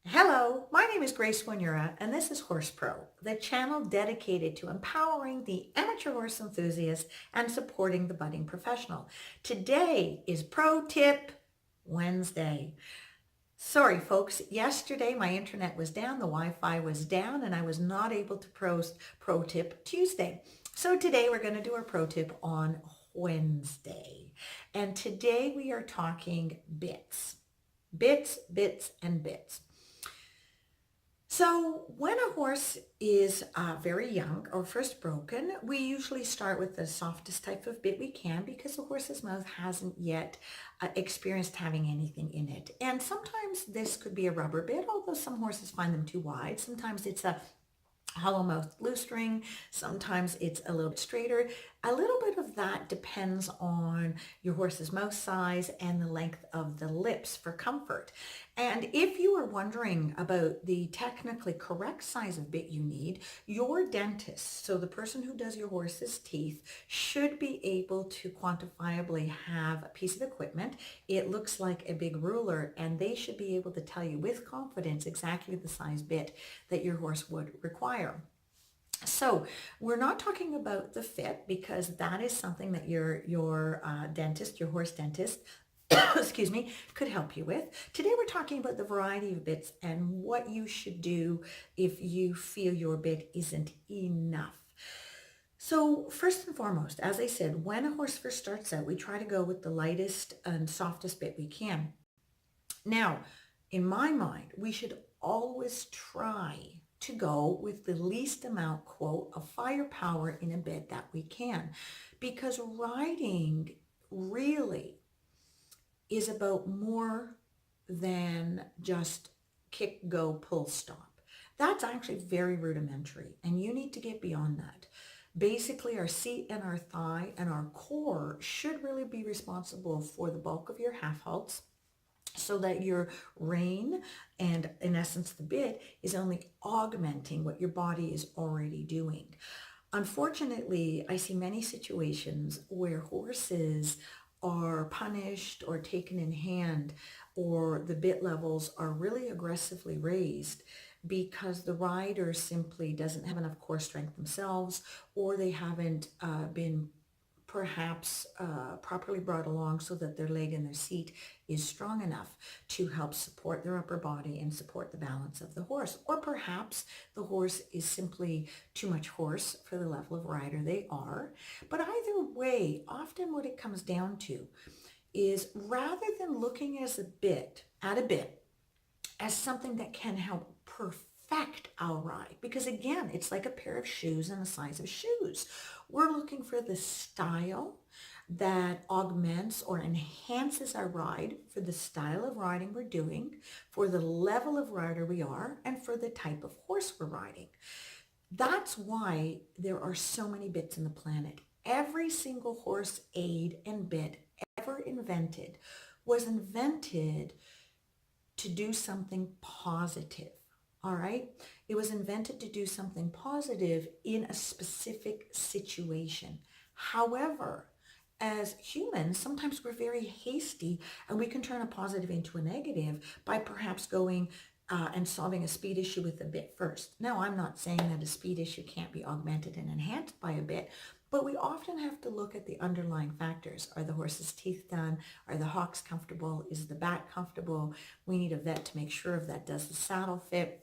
Hello, my name is Grace Wanura, and this is Horse Pro, the channel dedicated to empowering the amateur horse enthusiast and supporting the budding professional. Today is Pro Tip Wednesday. Sorry, folks, yesterday my internet was down, the Wi-Fi was down, and I was not able to post Pro Tip Tuesday. So today we're going to do our Pro Tip on Wednesday. And today we are talking bits. Bits, bits, and bits. So when a horse is very young or first broken, we usually start with the softest type of bit we can because the horse's mouth hasn't yet experienced having anything in it. And sometimes this could be a rubber bit, although some horses find them too wide. Sometimes it's a hollow mouth loose string. Sometimes it's a little bit straighter. A little bit of that depends on your horse's mouth size and the length of the lips for comfort. And if you are wondering about the technically correct size of bit you need, your dentist, so the person who does your horse's teeth, should be able to quantifiably have a piece of equipment. It looks like a big ruler, and they should be able to tell you with confidence exactly the size bit that your horse would require. So we're not talking about the fit because that is something that your dentist, your horse dentist, excuse me, could help you with. Today we're talking about the variety of bits and what you should do if you feel your bit isn't enough. So first and foremost, as I said, when a horse first starts out, we try to go with the lightest and softest bit we can. Now, in my mind, we should always try to go with the least amount, quote, of firepower in a bit that we can, because riding really is about more than just kick, go, pull, stop. That's actually very rudimentary, and you need to get beyond that. Basically, our seat and our thigh and our core should really be responsible for the bulk of your half halts, so that your rein and in essence the bit is only augmenting what your body is already doing. Unfortunately, I see many situations where horses are punished or taken in hand, or the bit levels are really aggressively raised because the rider simply doesn't have enough core strength themselves, or they haven't been perhaps properly brought along so that their leg and their seat is strong enough to help support their upper body and support the balance of the horse. Or perhaps the horse is simply too much horse for the level of rider they are. But either way, often what it comes down to is rather than looking at a bit as something that can help perfect our ride, because again, it's like a pair of shoes and the size of shoes. We're looking for the style that augments or enhances our ride for the style of riding we're doing, for the level of rider we are, and for the type of horse we're riding. That's why there are so many bits in the planet. Every single horse aid and bit ever invented was invented to do something positive. All right. It was invented to do something positive in a specific situation. However, as humans, sometimes we're very hasty and we can turn a positive into a negative by perhaps going and solving a speed issue with a bit first. Now, I'm not saying that a speed issue can't be augmented and enhanced by a bit, but we often have to look at the underlying factors. Are the horse's teeth done? Are the hocks comfortable? Is the back comfortable? We need a vet to make sure of that. Does the saddle fit?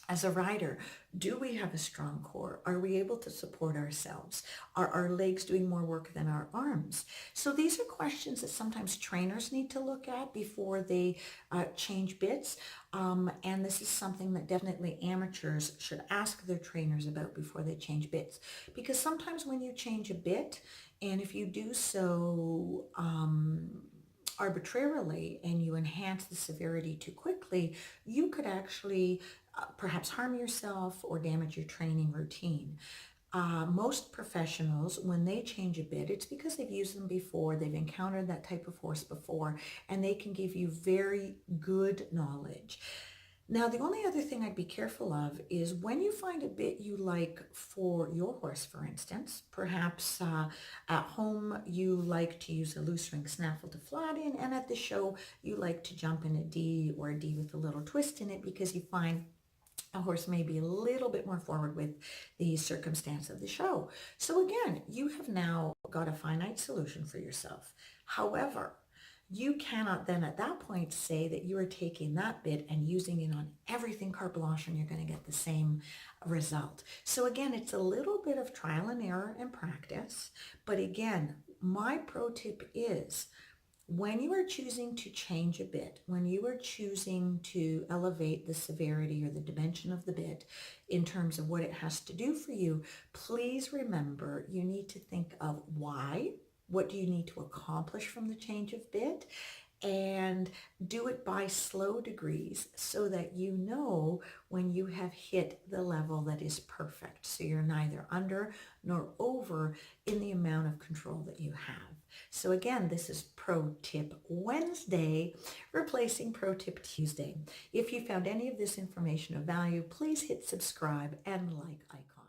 As a rider, do we have a strong core? Are we able to support ourselves? Are our legs doing more work than our arms? So these are questions that sometimes trainers need to look at before they change bits. And this is something that definitely amateurs should ask their trainers about before they change bits. Because sometimes when you change a bit, and if you do so arbitrarily and you enhance the severity too quickly, you could actually perhaps harm yourself or damage your training routine. Most professionals, when they change a bit, it's because they've used them before, they've encountered that type of horse before, and they can give you very good knowledge. Now, the only other thing I'd be careful of is when you find a bit you like for your horse, for instance, perhaps at home you like to use a loose ring snaffle to flat in, and at the show you like to jump in a D or a D with a little twist in it because you find a horse may be a little bit more forward with the circumstance of the show. So again, you have now got a finite solution for yourself. However, you cannot then at that point say that you are taking that bit and using it on everything carte blanche and you're going to get the same result. So again, it's a little bit of trial and error and practice. But again, my pro tip is when you are choosing to change a bit, when you are choosing to elevate the severity or the dimension of the bit in terms of what it has to do for you, please remember you need to think of why. What do you need to accomplish from the change of bit? And do it by slow degrees so that you know when you have hit the level that is perfect. So you're neither under nor over in the amount of control that you have. So again, this is Pro Tip Wednesday, replacing Pro Tip Tuesday. If you found any of this information of value, please hit subscribe and like icon.